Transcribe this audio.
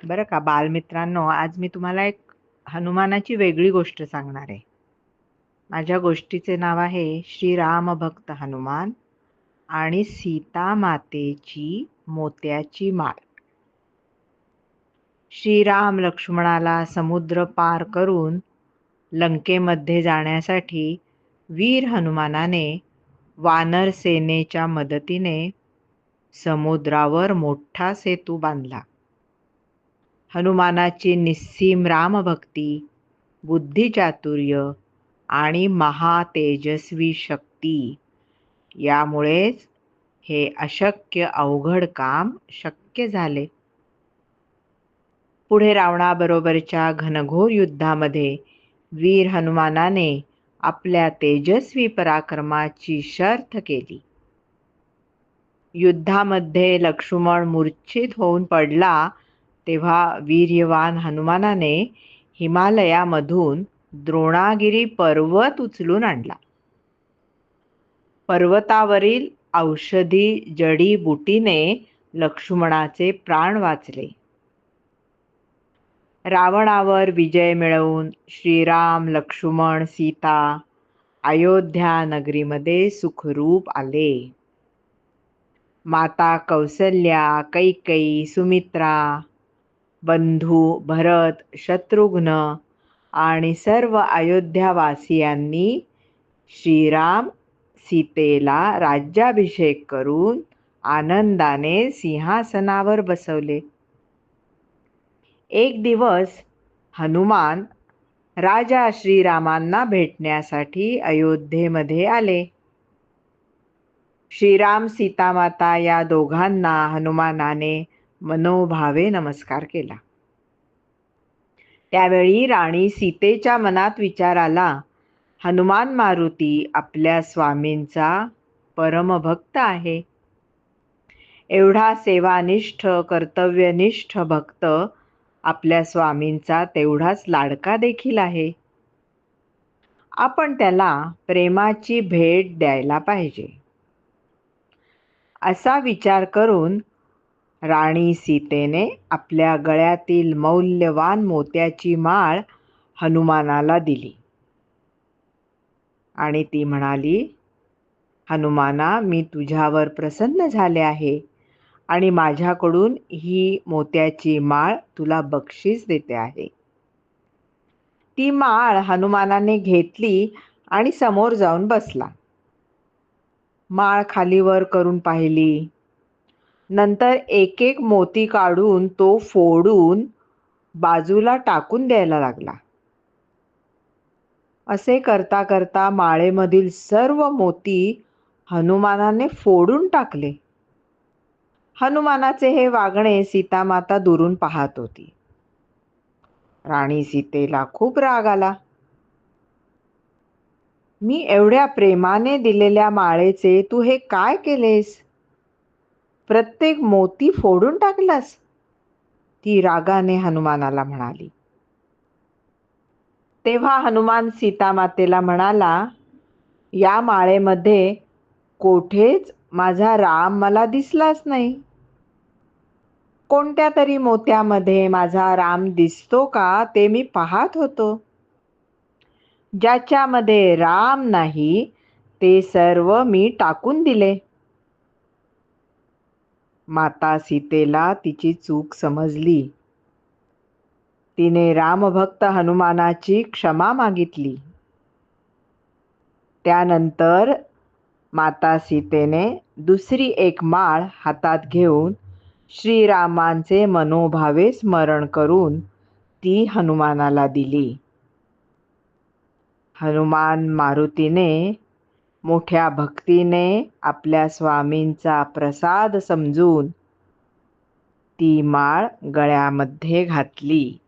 बरं का बालमित्रांनो, आज मी तुम्हाला एक हनुमानाची वेगळी गोष्ट सांगणार आहे. माझ्या गोष्टीचे नाव आहे श्रीराम भक्त हनुमान आणि सीता मातेची मोत्याची माळ. श्रीराम लक्ष्मणाला समुद्र पार करून लंकेमध्ये जाण्यासाठी वीर हनुमानाने वानर सेनेच्या मदतीने समुद्रावर मोठा सेतू बांधला. हनुमानाची निस्सीम रामभक्ती, बुद्धिचातुर्य आणि महातेजस्वी शक्ती यामुळेच हे अशक्य अवघड काम शक्य झाले. पुढे रावणाबरोबरच्या घनघोर युद्धामध्ये वीर हनुमानाने आपल्या तेजस्वी पराक्रमाची शर्थ केली. युद्धामध्ये लक्ष्मण मूर्छित होऊन पडला तेव्हा वीर्यवान हनुमानाने हिमालयामधून द्रोणागिरी पर्वत उचलून आणला. पर्वतावरील औषधी जडीबुटीने लक्ष्मणाचे प्राण वाचले. रावणावर विजय मिळवून श्रीराम लक्ष्मण सीता अयोध्या नगरीमध्ये सुखरूप आले. माता कौसल्या, कैकेयी, सुमित्रा, बंधू भरत, शत्रुघ्न आणि सर्व अयोध्यावासियांनी श्रीराम सीतेला राज्याभिषेक करून आनंदाने सिंहासनावर बसवले. एक दिवस हनुमान राजा श्रीरामांना भेटण्यासाठी अयोध्येमध्ये आले. श्रीराम सीतामाता या दोघांना हनुमानाने मनोभावे नमस्कार केला. त्यावेळी राणी सीतेच्या मनात विचार आला, हनुमान मारुती आपल्या स्वामींचा परमभक्त आहे. एवढा सेवानिष्ठ कर्तव्यनिष्ठ भक्त आपल्या स्वामींचा तेवढाच लाडका देखील आहे. आपण त्याला प्रेमाची भेट द्यायला पाहिजे. असा विचार करून राणी सीतेने आपल्या गळ्यातील मौल्यवान मोत्याची माळ हनुमानाला दिली आणि ती म्हणाली, हनुमाना, मी तुझ्यावर प्रसन्न झाले आहे आणि माझ्याकडून ही मोत्याची माळ तुला बक्षीस देते आहे. ती माळ हनुमानाने घेतली आणि समोर जाऊन बसला. माळ खालीवर करून पाहिली. नंतर एक एक मोती काढून तो फोडून बाजूला टाकून द्यायला लागला. असे करता करता माळेमधील सर्व मोती हनुमानाने फोडून टाकले. हनुमानाचे हे वागणे सीतामाता दुरून पाहत होती. राणी सीतेला खूप राग आला. मी एवढ्या प्रेमाने दिलेल्या माळेचे तू हे काय केलेस? प्रत्येक मोती फोडून टाकलास? ती रागाने हनुमानाला म्हणाली. तेव्हा हनुमान सीतामातेला म्हणाला, या माळेमध्ये कोठेच माझा राम मला दिसलाच नाही. कोणत्या तरी मोत्यामध्ये माझा राम दिसतो का ते मी पाहत होतो. ज्याच्यामध्ये राम नाही ते सर्व मी टाकून दिले. माता सीतेला तिची चूक समजली. तिने रामभक्त हनुमानाची क्षमा मागितली. त्यानंतर माता सीतेने दुसरी एक माळ हातात घेऊन श्रीरामांचे मनोभावे स्मरण करून ती हनुमानाला दिली. हनुमान मारुतीने मोठ्या भक्तीने आपल्या स्वामींचा प्रसाद समजून ती माळ गळ्यामध्ये घातली.